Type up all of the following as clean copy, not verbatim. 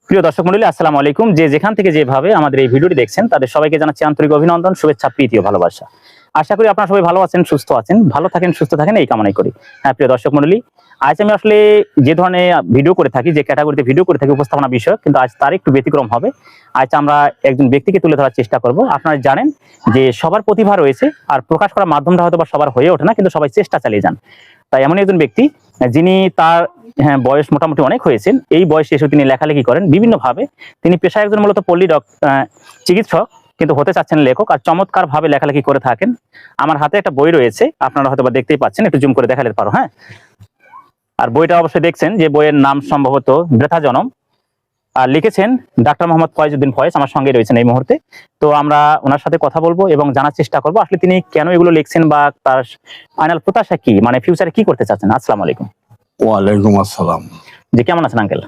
প্রিয় দর্শক মণ্ডলী, আসসালামু আলাইকুম। যে যেখান থেকে যেভাবে আমাদের এই ভিডিওটি দেখছেন তাদের সবাইকে জানাচ্ছি আন্তরিক অভিনন্দন, শুভেচ্ছা, প্রীতি ও ভালোবাসা। আশা করি আপনারা সবাই ভালো আছেন, সুস্থ আছেন, ভালো থাকেন, সুস্থ থাকেন এই কামনাই করি। হ্যাঁ প্রিয় দর্শক মণ্ডলী, আজ আমি আসলে যে ধরনের ভিডিও করে থাকি, যে ক্যাটাগরিতে ভিডিও করে থাকি উপস্থাপনা বিষয়ক, কিন্তু আজ তার একটু ব্যতিক্রম হবে। আজ আমরা একজন ব্যক্তিকে তুলে ধরার চেষ্টা করব। আপনারা জানেন যে সবার প্রতিভা রয়েছে, আর প্রকাশ করার মাধ্যমটা হয়তো বা সবার হয়ে ওঠে না, কিন্তু সবাই চেষ্টা চালিয়ে যান। তাই এমন একজন ব্যক্তি যিনি তার বয়স মোটামুটি অনেক হয়েছেন, এই বয়সে এসে তিনি লেখালেখি করেন বিভিন্নভাবে। তিনি পেশায় একজন মূলত পল্লী চিকিৎসক, কিন্তু হতে চাচ্ছেন লেখক, আর চমৎকার ভাবে লেখালেখি করে থাকেন। আমার হাতে একটা বই রয়েছে, আপনারা হয়তো বা দেখতেই পাচ্ছেন, একটু জুম করে দেখাতে পারো। হ্যাঁ, আর বইটা অবশ্যই দেখছেন যে বইয়ের নাম সম্ভবত বৃথা জনম, আর লিখেছেন ডাক্তার মোহাম্মদ ফয়েজউদ্দিন ফয়েজ। আমার সঙ্গে রয়েছেন এই মুহূর্তে। তো আমরা ওনার সাথে কথা বলবো এবং জানার চেষ্টা করবো আসলে তিনি কেন এগুলো লিখছেন বা তার ফাইনাল প্রত্যাশা কি, মানে ফিউচারে কি করতে চাচ্ছেন। আসসালামু আলাইকুম। ওয়ালাইকুম আসসালাম। জি, কেমন আছেন আঙ্কেল?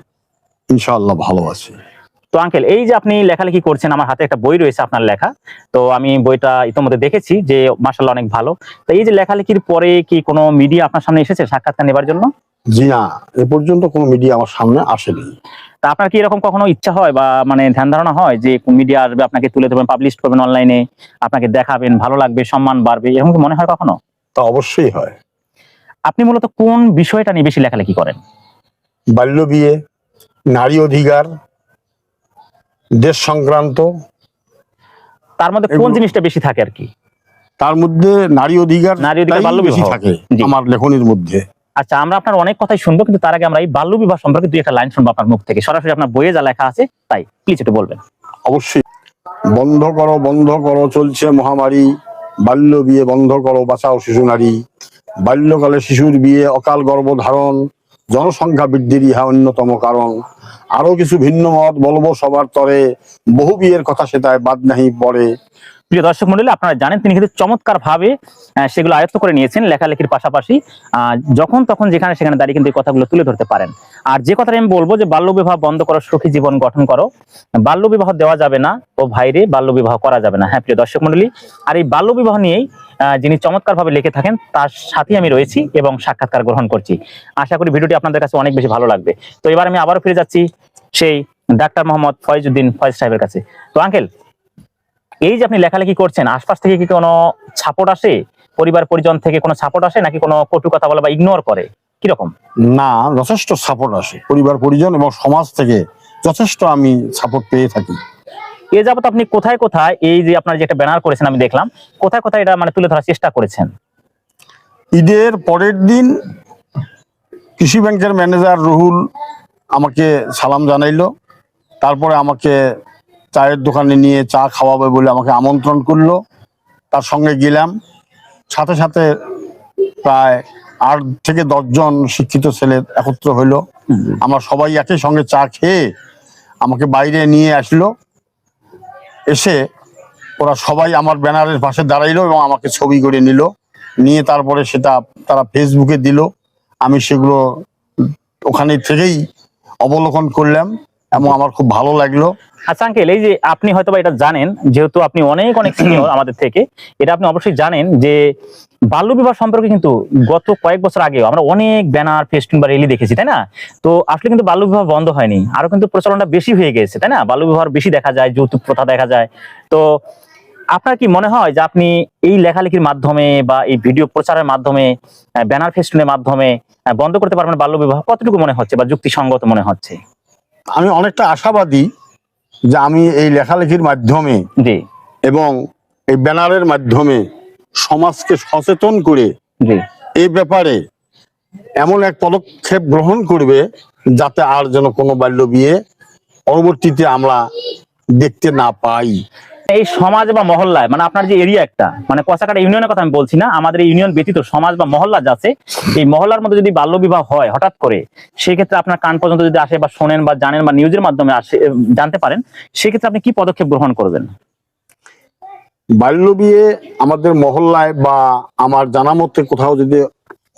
ইনশাআল্লাহ ভালো আছি। তো আঙ্কেল, এই যে আপনি লেখালেখি করছেন, আমার হাতে একটা বই রয়েছে আপনার লেখা। তো আমি বইটা ইতিমধ্যে দেখেছি যে মাশাআল্লাহ অনেক ভালো। তো এই যে লেখালেখির পরে কি কোনো মিডিয়া আপনার সামনে এসেছে সাক্ষাৎকার নেবার জন্য? জি না, এ পর্যন্ত কোনো মিডিয়া আমার সামনে আসেনি। তা আপনার কি এরকম কখনো ইচ্ছা হয় বা মানে ধ্যান ধারণা হয় যে মিডিয়া আসবে, আপনাকে তুলে ধরবেন, পাবলিশ করবেন অনলাইনে, আপনাকে দেখাবেন, ভালো লাগবে, সম্মান বাড়বে, এরকম কি মনে হয় কখনো? তা অবশ্যই হয়। আপনি মূলত কোন বিষয়টা নিয়ে বেশি লেখালেখি করেন? বাল্য বিয়ে, নারী অধিকার, দেশ সংক্রান্ত। তার মধ্যে কোন জিনিসটা বেশি থাকে আর কি? তার মধ্যে নারী অধিকার বাল্য বেশি বিবাহ থাকে জি। আমার লেখনীর মধ্যে। আচ্ছা, আমরা আপনার অনেক কথাই শুনবো, কিন্তু তার আগে আমরা এই বাল্য বিবাহ সম্পর্কে দুই একটা লাইন শুনবো আপনার মুখ থেকে, সরাসরি আপনার বইয়ে যা লেখা আছে তাই, প্লিজ একটু বলবেন। অবশ্যই। বন্ধ করো, বন্ধ করো, চলছে মহামারী। বাল্য বিয়ে বন্ধ করো, বাঁচাও শিশু নারী। বাল্যকালে শিশুর বিয়ে, অকাল গর্ভধারণ, জনসংখ্যা বৃদ্ধির ইহা অন্যতম কারণ। আরো কিছু ভিন্ন মত বলবো সবার তরে, বহু বিয়ের কথা সেটায় বাদ নাহি পড়ে। প্রিয় দর্শক মন্ডলী, আপনারা জানেন তিনি কিন্তু চমৎকার ভাবে সেগুলো আয়ত্ত করে নিয়েছেন লেখালেখির পাশাপাশি। যখন তখন যেখানে সেখানে দাঁড়িয়ে কিন্তু এই কথাগুলো তুলে ধরতে পারেন। আর যে কথাটা আমি বলবো যে বাল্য বিবাহ বন্ধ করো, সুখী জীবন গঠন করো, বাল্য বিবাহ দেওয়া যাবে না ও ভাইরে, বাল্য বিবাহ করা যাবে না। হ্যাঁ প্রিয় দর্শক মন্ডলী, আর এই বাল্য বিবাহ নিয়েই যিনি চমৎকার ভাবে লিখে থাকেন তার সাথে আমি রয়েছি এবং সাক্ষাৎকার গ্রহণ করছি। আশা করি ভিডিওটি আপনাদের কাছে অনেক বেশি ভালো লাগবে। তো এবার আমি আবারও ফিরে যাচ্ছি সেই ডাক্তার মোহাম্মদ ফয়েজউদ্দিন ফয়েজ সাহেবের কাছে। তো আঙ্কেল, এই যে আপনি লেখালেখি করছেন, আশপাশ থেকে কি কোনো সাপোর্ট আসে, পরিবার পরিজন থেকে কোনো সাপোর্ট আসে, নাকি কোনো কটু কথা বলে বা ইগনোর করে, কিরকম? না, যথেষ্ট সাপোর্ট আসে পরিবার পরিজন এবং সমাজ থেকে, যথেষ্ট আমি সাপোর্ট পেয়ে থাকি। এ যাবত আপনি কোথায় কোথায় এই যে আপনার যে একটা ব্যানার করেছেন আমি দেখলাম, কোথায় কোথায় এটা মানে তুলে ধরার চেষ্টা করেছেন? ঈদের পরের দিন কৃষি ব্যাংকের ম্যানেজার রুহুল আমাকে সালাম জানাইলো, তারপরে আমাকে চায়ের দোকানে নিয়ে চা খাওয়াবে বলে আমাকে আমন্ত্রণ করলো। তার সঙ্গে গেলাম, সাথে সাথে প্রায় 8 থেকে 10 জন শিক্ষিত ছেলে একত্র হইলো। আমরা সবাই একই সঙ্গে চা খেয়ে আমাকে বাইরে নিয়ে আসলো। এসে ওরা সবাই আমার ব্যানারের পাশে দাঁড়াইলো এবং আমাকে ছবি করে নিল, নিয়ে তারপরে সেটা তারা ফেসবুকে দিল। আমি সেগুলো ওখানে থেকেই অবলোকন করলাম এবং আমার খুব ভালো লাগলো। আচ্ছা আঙ্কেল, এই যে আপনি হয়তো বা এটা জানেন, যেহেতু আপনি অনেক অনেক সিনিয়র আমাদের থেকে, এটা আপনি অবশ্যই জানেন যে বাল্য বিবাহ সম্পর্কে কিন্তু গত কয়েক বছর আগেও আমরা অনেক ব্যানার, ফেস্টুন বা রেলি দেখেছি, তাই না? তো আসলে কিন্তু বাল্য বিবাহ বন্ধ হয়নি, আরো কিন্তু প্রচলনটা বেশি হয়ে গেছে, তাই না? বাল্য বিবাহ বেশি দেখা যায়, যৌতুক প্রথা দেখা যায়। তো আপনার কি মনে হয় যে আপনি এই লেখালেখির মাধ্যমে বা এই ভিডিও প্রচারের মাধ্যমে, ব্যানার ফেস্টুনের মাধ্যমে বন্ধ করতে পারবেন বাল্য বিবাহ? কতটুকু মনে হচ্ছে বা যুক্তিসঙ্গত মনে হচ্ছে? আমি অনেকটা আশাবাদী যে আমি এই লেখালেখির মাধ্যমে জি এবং এই ব্যানারের মাধ্যমে সমাজকে সচেতন করে জি এই ব্যাপারে এমন এক পদক্ষেপ গ্রহণ করবে যাতে আর যেন কোনো বাল্য বিয়ে পরবর্তীতে আমরা দেখতে না পাই। এই সমাজ বা মহল্লায়, মানে আপনার যে এরিয়া একটা, মানে কচাকাটা ইউনিয়নের কথা আমি বলছি না, আমাদের এই ইউনিয়ন ব্যতীত সমাজ বা মহল্লা যাচ্ছে, এই মহল্লার মধ্যে যদি বাল্য বিবাহ হয় হঠাৎ করে, সেক্ষেত্রে আপনার কান পর্যন্ত যদি আসে বা শোনেন বা জানেন বা নিউজের মাধ্যমে আসে জানতে পারেন, সেক্ষেত্রে আপনি কি পদক্ষেপ গ্রহণ করবেন? বাল্য বিয়ে আমাদের মহল্লায় বা আমার জানা মতে কোথাও যদি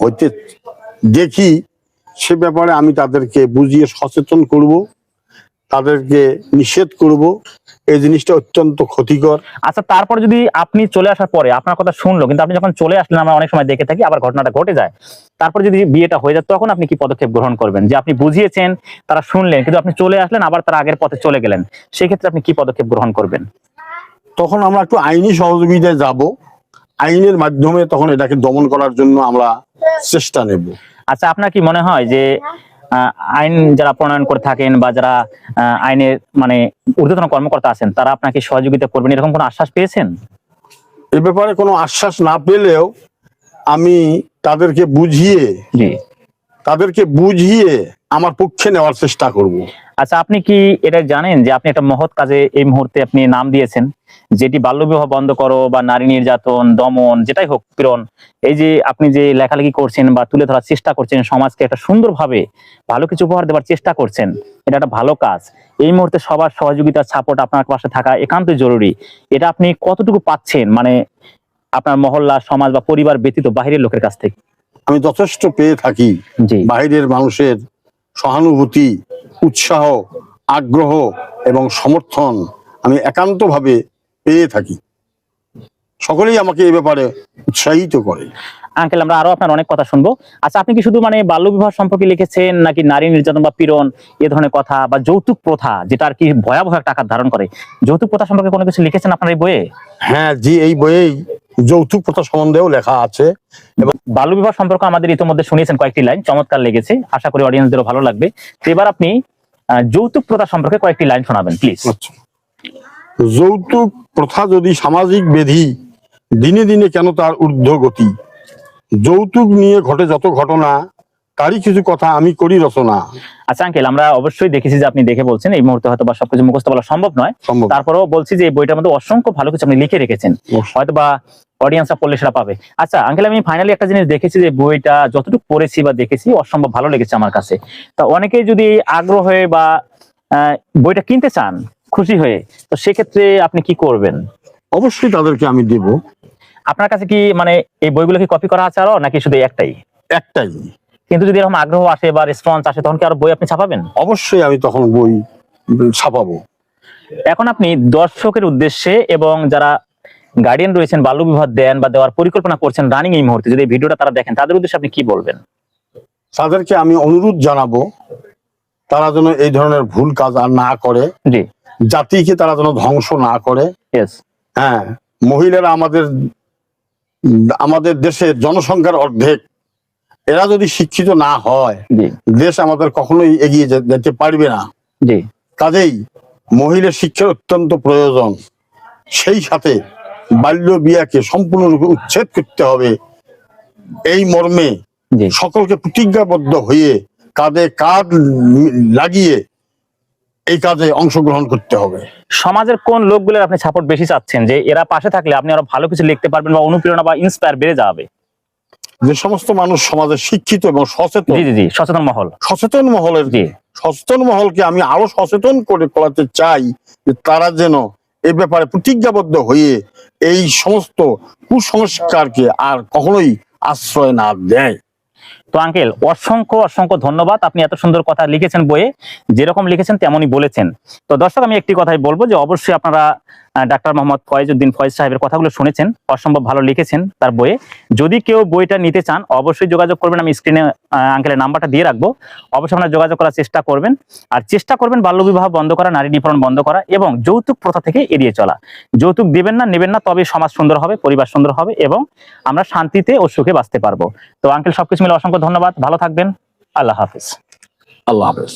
হইতে দেখি, সে ব্যাপারে আমি তাদেরকে বুঝিয়ে সচেতন করব তাদেরকে নিষেধ করব। এই জিনিসটা অত্যন্ত ক্ষতিকর। আচ্ছা, তারপর যদি আপনি চলে আসার পরে আপনার কথা শুনলো, কিন্তু আপনি যখন চলে আসলেন, আমরা অনেক সময় দেখে থাকি আবার ঘটনাটা ঘটে যায়, তারপর যদি বিয়েটা হয়ে যায়, তখন আপনি কি পদক্ষেপ গ্রহণ করবেন? যে আপনি বুঝিয়েছেন, তারা শুনলেন, কিন্তু আপনি চলে আসলেন, আবার তারা আগের পথে চলে গেলেন, সেই ক্ষেত্রে আপনি কি পদক্ষেপ গ্রহণ করবেন? তখন আমরা একটু আইনি সহযোগিতায় যাব, আইনের মাধ্যমে তখন এটাকে দমন করার জন্য আমরা চেষ্টা নেব। আচ্ছা, আপনার কি মনে হয় যে আইন যারা প্রণয়ন করে থাকেন বা যারা আইনের মানে ঊর্ধ্বতন কর্মকর্তা আছেন, তারা আপনাকে সহযোগিতা করবেন, এরকম কোনো আশ্বাস পেয়েছেন? এ ব্যাপারে কোনো আশ্বাস না পেলেও আমি তাদেরকে জি। বুঝিয়ে আমার পক্ষে নেওয়ার চেষ্টা করব। আচ্ছা, আপনি কি এটা জানেন যে আপনি একটা মহৎ কাজে এই মুহূর্তে আপনি নাম দিয়েছেন, যেটি বাল্যবিবাহ বন্ধ করো বা নারী নির্যাতন, দমন, যেটাই হোক, পীড়ন, এই যে আপনি যে লেখালেখি করছেন বা তুলে ধরার চেষ্টা করছেন, সমাজকে একটা সুন্দরভাবে ভালো কিছু উপহার দেওয়ার চেষ্টা করছেন, এটা একটা ভালো কাজ। এই মুহূর্তে সবার সহযোগিতা, সাপোর্ট আপনার পাশে থাকা একান্তই জরুরি। এটা আপনি কতটুকু পাচ্ছেন, মানে আপনার মহল্লা, সমাজ বা পরিবার ব্যতীত বাহিরের লোকের কাছ থেকে? আমি যথেষ্ট পেয়ে থাকি। জি। বাইরের মানুষের সহানুভূতি, উৎসাহ, আগ্রহ এবং সমর্থন আমি একান্তভাবে পেয়ে থাকি। সকলেই আমাকে এই ব্যাপারে উৎসাহিত করে। আঙ্কেল, আমরা আরো আপনার অনেক কথা শুনবো। আচ্ছা, আপনি কি শুধু মানে বাল্যবিবাহ সম্পর্কে লিখেছেন, নাকি নারী নির্যাতন বা পীড়ন এ ধরনের কথা, বা যৌতুক প্রথা, যেটা আর কি ভয়াবহ একটা আকার ধারণ করে, যৌতুক প্রথা সম্পর্কে কোনো কিছু লিখেছেন আপনার এই বইয়ে? হ্যাঁ জি, এই বইয়েই যৌতুক প্রথা সম্বন্ধেও লেখা আছে। এবং বাল্যবিবাহ সম্পর্কে আমাদের ইতিমধ্যে শুনিয়েছেন কয়েকটি লাইন, চমৎকার লেগেছে, আশা করি অডিয়েন্সদেরও ভালো লাগবে। তো এবার আপনি যৌতুক প্রথা সম্পর্কে কয়েকটি লাইন শোনাবেন প্লিজ। আচ্ছা, যৌতুক প্রথা যদি সামাজিক ব্যাধি, দিনে দিনে কেন তার ঊর্ধ্বগতি? যৌতুক নিয়ে ঘটে যত ঘটনা, তারই কিছু কথা আমি করি রচনা। আচ্ছা আঙ্কেল, আমরা অবশ্যই দেখেছি যে আপনি দেখে বলছেন, এই মুহূর্তে হয়তো বা সবকিছু মুখস্থ বলা সম্ভব নয়, সম্ভব। তারপরেও বলছি যে এই বইটার মধ্যে অসংখ্য ভালো কিছু আপনি লিখে রেখেছেন, হয়তো বা অডিয়েন্সরা পড়লে সেটা পাবে। আচ্ছা আঙ্কেল, আমি ফাইনালি একটা জিনিস দেখেছি যে বইটা যতটুকু পড়েছি বা দেখেছি, অসম্ভব ভালো লেগেছে আমার কাছে। তা অনেকেই যদি আগ্রহ হয়ে বা বইটা কিনতে চান খুশি হয়ে, তো সেক্ষেত্রে আপনি কি করবেন? অবশ্যই তাদেরকে আমি দেব। আপনার কাছে কি মানে এই বইগুলো কি কপি করা আছে আরো, নাকি শুধু একটাই? একটাই। কিন্তু যদি এরকম আগ্রহ আসে বা রেসপন্স আসে, তখন কি আরো বই আপনি ছাপাবেন? অবশ্যই আমি তখন বই ছাপাবো। এখন আপনি দর্শকের উদ্দেশ্যে এবং যারা গার্ডিয়ান রয়েছেন, বাল্যবিবাহ দেন বা দেওয়ার পরিকল্পনা করছেন রানিং এই মুহূর্তে, যদি এই ভিডিওটা তারা দেখেন, তাদের উদ্দেশ্যে আপনি কি বলবেন? তাদেরকে আমি অনুরোধ জানাবো, তারা যেন এই ধরনের ভুল কাজ আর না করে, জি। জাতিকে তারা যেন ধ্বংস না করে। ইয়েস। হ্যাঁ, মহিলারা আমাদের দেশের জনসংখ্যার অর্ধেক, এরা যদি শিক্ষিত না হয়, জি। দেশ আমাদের কখনোই এগিয়ে যেতে পারবে না। জি। কাজেই মহিলা শিক্ষার অত্যন্ত প্রয়োজন। সেই সাথে বাল্য বিয়াকে সম্পূর্ণরূপে উচ্ছেদ করতে হবে, এই মর্মে জি। সকলকে প্রতিজ্ঞাবদ্ধ হয়ে কাঁধে কাঁধ লাগিয়ে এই কাজে অংশগ্রহণ করতে হবে। সমাজের কোন লোকগুলোর আপনি সাপোর্ট বেশি চাচ্ছেন, যে এরা পাশে থাকলে আপনি আরো ভালো কিছু লিখতে পারবেন বা অনুপ্রেরণা বা ইন্সপায়ার বেড়ে যাবে? যে সমস্ত মানুষ সমাজে শিক্ষিত এবং সচেতন, জি জি জি, সচেতন মহল। জি, সচেতন মহলকে আমি আরো সচেতন করে তোলাতে চাই, যে তারা যেন এ ব্যাপারে প্রতিজ্ঞাবদ্ধ হয়ে এই সমস্ত কুসংস্কারকে আর কখনোই আশ্রয় না দেয়। তো আঙ্কেল, অসংখ্য অসংখ্য ধন্যবাদ, আপনি এত সুন্দর কথা লিখেছেন বইয়ে, যেরকম লিখেছেন তেমনই বলেছেন। তো দর্শক, আমি একটি কথাই বলবো যে অবশ্যই আপনারা ডাক্তার মোহাম্মদ ফয়েজউদ্দিন ফয়েজ সাহেবের কথাগুলো শুনেছেন, অসম্ভব ভালো লিখেছেন তার বইয়ে। যদি কেউ বইটা নিতে চান, অবশ্যই যোগাযোগ করবেন, আমি স্ক্রিনে আঙ্কেলের নাম্বারটা দিয়ে রাখবো, অবশ্যই আপনারা যোগাযোগ করার চেষ্টা করবেন। আর চেষ্টা করবেন বাল্যবিবাহ বন্ধ করা, নারী নিপীড়ন বন্ধ করা এবং যৌতুক প্রথা থেকে এড়িয়ে চলা। যৌতুক দেবেন না, নেবেন না, তবে সমাজ সুন্দর হবে, পরিবার সুন্দর হবে এবং আমরা শান্তিতে ও সুখে বাঁচতে পারবো। তো আঙ্কেল, সবকিছু মিলে অসংখ্য ধন্যবাদ, ভালো থাকবেন, আল্লাহ হাফেজ। আল্লাহ হাফেজ।